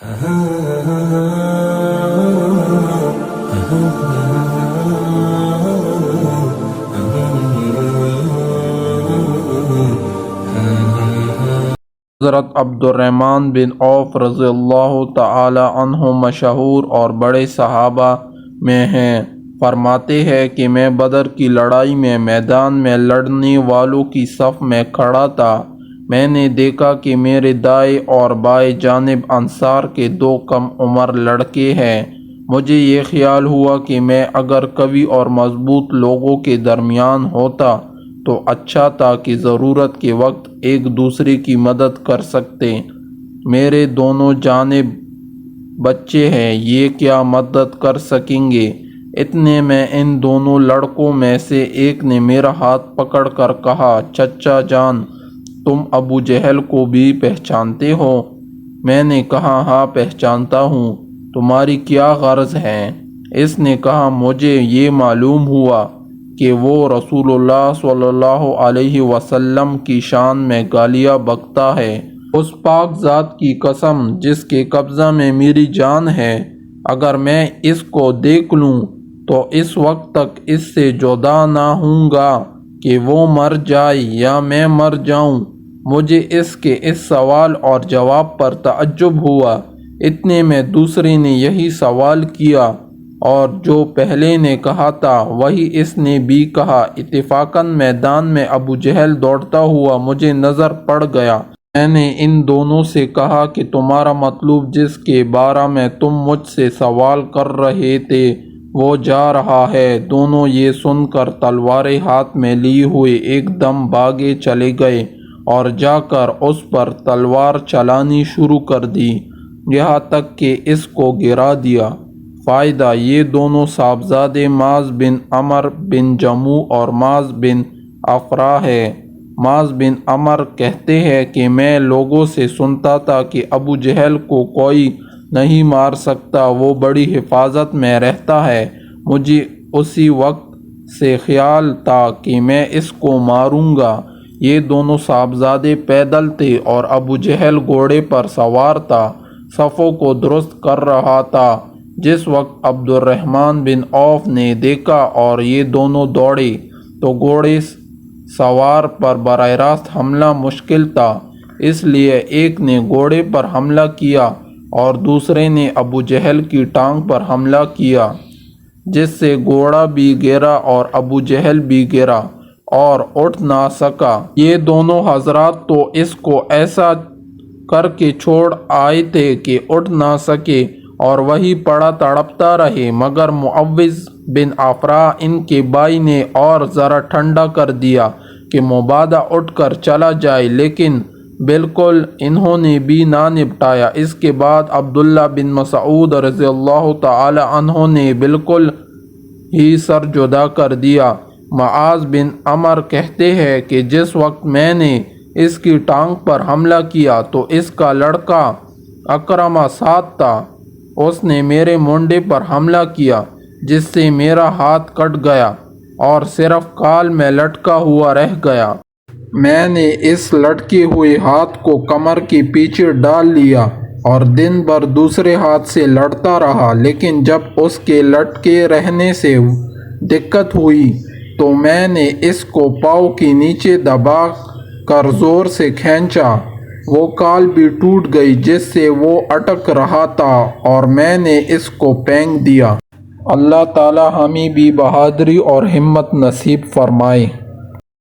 حضرت عبد الرحمن بن عوف رضی اللہ تعالی عنہ مشہور اور بڑے صحابہ میں ہیں۔ فرماتے ہیں کہ میں بدر کی لڑائی میں میدان میں لڑنے والوں کی صف میں کھڑا تھا۔ میں نے دیکھا کہ میرے دائیں اور بائیں جانب انصار کے دو کم عمر لڑکے ہیں۔ مجھے یہ خیال ہوا کہ میں اگر قوی اور مضبوط لوگوں کے درمیان ہوتا تو اچھا تھا کہ ضرورت کے وقت ایک دوسرے کی مدد کر سکتے۔ میرے دونوں جانب بچے ہیں، یہ کیا مدد کر سکیں گے؟ اتنے میں ان دونوں لڑکوں میں سے ایک نے میرا ہاتھ پکڑ کر کہا، چچا جان، تم ابو جہل کو بھی پہچانتے ہو؟ میں نے کہا، ہاں پہچانتا ہوں، تمہاری کیا غرض ہے؟ اس نے کہا، مجھے یہ معلوم ہوا کہ وہ رسول اللہ صلی اللہ علیہ وسلم کی شان میں گالیاں بکتا ہے۔ اس پاک ذات کی قسم جس کے قبضہ میں میری جان ہے، اگر میں اس کو دیکھ لوں تو اس وقت تک اس سے جدا نہ ہوں گا کہ وہ مر جائے یا میں مر جاؤں۔ مجھے اس کے اس سوال اور جواب پر تعجب ہوا۔ اتنے میں دوسرے نے یہی سوال کیا اور جو پہلے نے کہا تھا وہی اس نے بھی کہا۔ اتفاقاً میدان میں ابو جہل دوڑتا ہوا مجھے نظر پڑ گیا۔ میں نے ان دونوں سے کہا کہ تمہارا مطلوب جس کے بارے میں تم مجھ سے سوال کر رہے تھے وہ جا رہا ہے۔ دونوں یہ سن کر تلواریں ہاتھ میں لیے ہوئے ایک دم بھاگے چلے گئے اور جا کر اس پر تلوار چلانی شروع کر دی، یہاں تک کہ اس کو گرا دیا۔ فائدہ: یہ دونوں صاحبزادے معاذ بن عمر بن جموح اور معاذ بن افرا ہے۔ معاذ بن عمر کہتے ہیں کہ میں لوگوں سے سنتا تھا کہ ابو جہل کو کوئی نہیں مار سکتا، وہ بڑی حفاظت میں رہتا ہے۔ مجھے اسی وقت سے خیال تھا کہ میں اس کو ماروں گا۔ یہ دونوں صاحبزادے پیدل تھے اور ابو جہل گھوڑے پر سوار تھا، صفوں کو درست کر رہا تھا۔ جس وقت عبد الرحمن بن عوف نے دیکھا اور یہ دونوں دوڑے تو گھوڑے سوار پر براہ راست حملہ مشکل تھا، اس لیے ایک نے گھوڑے پر حملہ کیا اور دوسرے نے ابو جہل کی ٹانگ پر حملہ کیا، جس سے گھوڑا بھی گرا اور ابو جہل بھی گرا اور اٹھ نہ سکا۔ یہ دونوں حضرات تو اس کو ایسا کر کے چھوڑ آئے تھے کہ اٹھ نہ سکے اور وہی پڑا تڑپتا رہے، مگر معوذ بن افرا ان کے بھائی نے اور ذرا ٹھنڈا کر دیا کہ مبادا اٹھ کر چلا جائے، لیکن بالکل انہوں نے بھی نہ نپٹایا۔ اس کے بعد عبداللہ بن مسعود رضی اللہ تعالی عنہ نے بالکل ہی سر جدا کر دیا۔ معاذ بن عمر کہتے ہیں کہ جس وقت میں نے اس کی ٹانگ پر حملہ کیا تو اس کا لڑکا اکرمہ ساتھ تھا، اس نے میرے مونڈے پر حملہ کیا جس سے میرا ہاتھ کٹ گیا اور صرف کال میں لٹکا ہوا رہ گیا۔ میں نے اس لٹکے ہوئے ہاتھ کو کمر کے پیچھے ڈال لیا اور دن بھر دوسرے ہاتھ سے لڑتا رہا، لیکن جب اس کے لٹکے رہنے سے دقت ہوئی تو میں نے اس کو پاؤں کے نیچے دبا کر زور سے کھینچا۔ وہ کال بھی ٹوٹ گئی جس سے وہ اٹک رہا تھا اور میں نے اس کو پھینک دیا۔ اللہ تعالی ہمیں بھی بہادری اور ہمت نصیب فرمائے۔